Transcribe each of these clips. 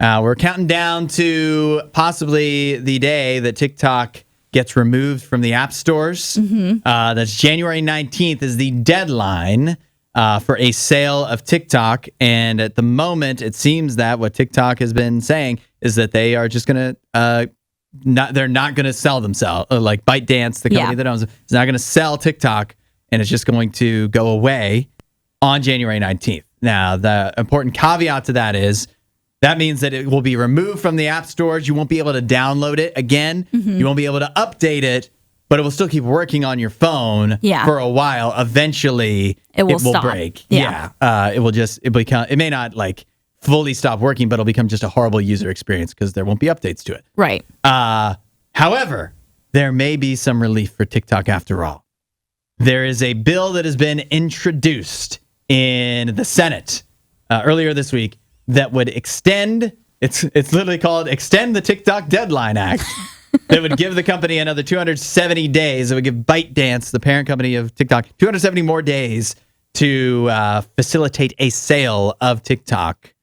We're counting down to possibly the day that TikTok gets removed from the app stores. That's January 19th is the deadline for a sale of TikTok. And at the moment, it seems that what TikTok has been saying is that they are just going to they're not going to sell themselves. Like ByteDance, the company that owns it, is not going to sell TikTok, and it's just going to go away on January 19th. Now, the important caveat to that is that means that it will be removed from the app stores. You won't be able to download it again. You won't be able to update it, but it will still keep working on your phone for a while. Eventually, it will break. It may not like fully stop working, but it'll become just a horrible user experience because there won't be updates to it. Right. However, there may be some relief for TikTok after all. There is a bill that has been introduced in the Senate earlier this week that would extend, it's literally called Extend the TikTok Deadline Act. That would give the company another 270 days. It would give ByteDance, the parent company of TikTok, 270 more days to facilitate a sale of TikTok,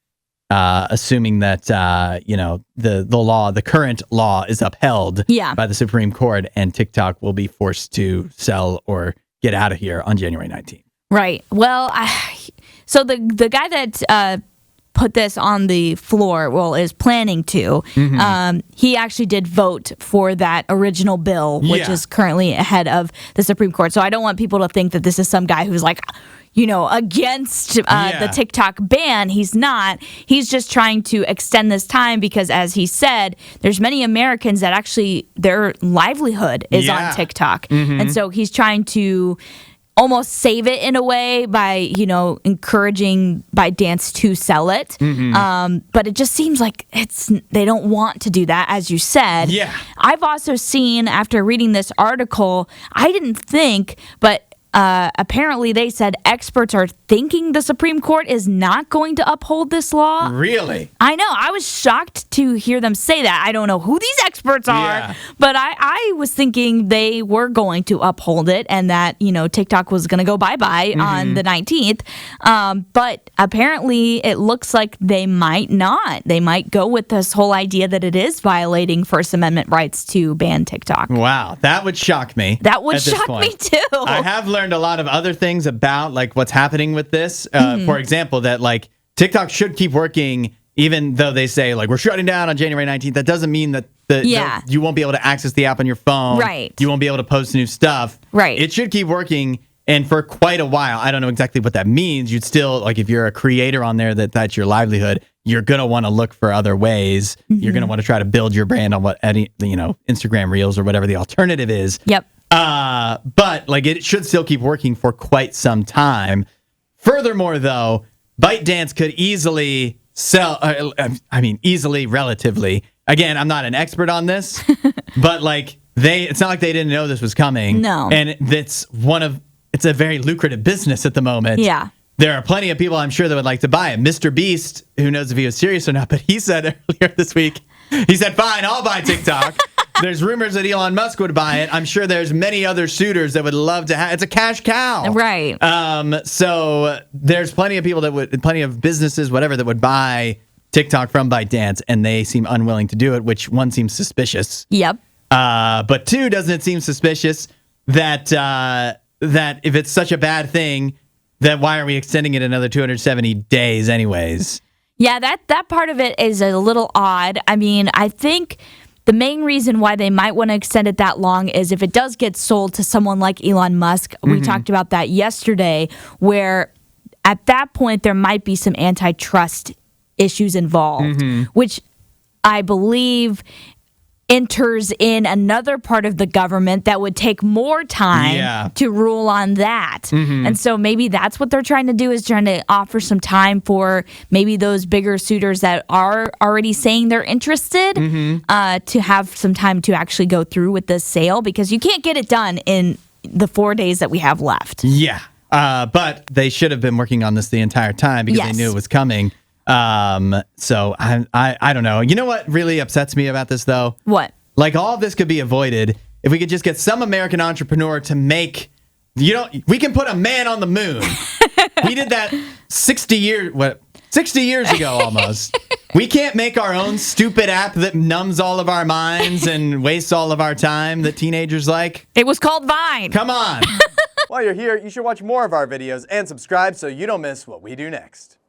assuming that the current law is upheld by the Supreme Court, and TikTok will be forced to sell or get out of here on January 19th. Right. Well, so the guy that put this on the floor, is planning to. He actually did vote for that original bill, which is currently ahead of the Supreme Court. So I don't want people to think that this is some guy who's like, against the TikTok ban. He's not. He's just trying to extend this time because, as he said, there's many Americans that actually their livelihood is on TikTok. And so he's trying to almost save it in a way by, encouraging ByteDance to sell it. But it just seems like they don't want to do that, as you said. I've also seen, after reading this article, I didn't think, but apparently they said experts are thinking the Supreme Court is not going to uphold this law. Really? I know. I was shocked to hear them say that. I don't know who these experts are, but I was thinking they were going to uphold it and that, TikTok was going to go bye-bye on the 19th. But apparently it looks like they might not. They might go with this whole idea that it is violating First Amendment rights to ban TikTok. Wow. That would shock me. That would shock me too. I have learned a lot of other things about like what's happening with this. For example, that like TikTok should keep working even though they say like we're shutting down on January 19th. That doesn't mean that you won't be able to access the app on your phone. Right. You won't be able to post new stuff. Right. It should keep working. And for quite a while, I don't know exactly what that means. You'd still, like if you're a creator on there, that's your livelihood, you're going to want to look for other ways. You're going to want to try to build your brand on Instagram Reels or whatever the alternative is. Yep. But like it should still keep working for quite some time. Furthermore, though, ByteDance could easily sell, easily, relatively. Again, I'm not an expert on this, but like it's not like they didn't know this was coming. No. And it's a very lucrative business at the moment. Yeah. There are plenty of people I'm sure that would like to buy it. Mr. Beast, who knows if he was serious or not, but he said earlier this week, he said, fine, I'll buy TikTok. There's rumors that Elon Musk would buy it. I'm sure there's many other suitors that would love to have. It's a cash cow. Right. So there's plenty of people plenty of businesses, whatever, that would buy TikTok from ByteDance, and they seem unwilling to do it, which one seems suspicious. Yep. But two, doesn't it seem suspicious that if it's such a bad thing, that why are we extending it another 270 days anyways? Yeah, that part of it is a little odd. I mean, I think the main reason why they might want to extend it that long is if it does get sold to someone like Elon Musk. We talked about that yesterday, where at that point there might be some antitrust issues involved, which I believe enters in another part of the government that would take more time to rule on that. And so maybe that's what they're trying to do, is trying to offer some time for maybe those bigger suitors that are already saying they're interested to have some time to actually go through with this sale, because you can't get it done in the 4 days that we have left. Yeah. But they should have been working on this the entire time because they knew it was coming. So I don't know. You know what really upsets me about this, though? What? Like, all of this could be avoided if we could just get some American entrepreneur to make, we can put a man on the moon. We did that 60 years, 60 years ago almost. We can't make our own stupid app that numbs all of our minds and wastes all of our time that teenagers like. It was called Vine. Come on. While you're here, you should watch more of our videos and subscribe so you don't miss what we do next.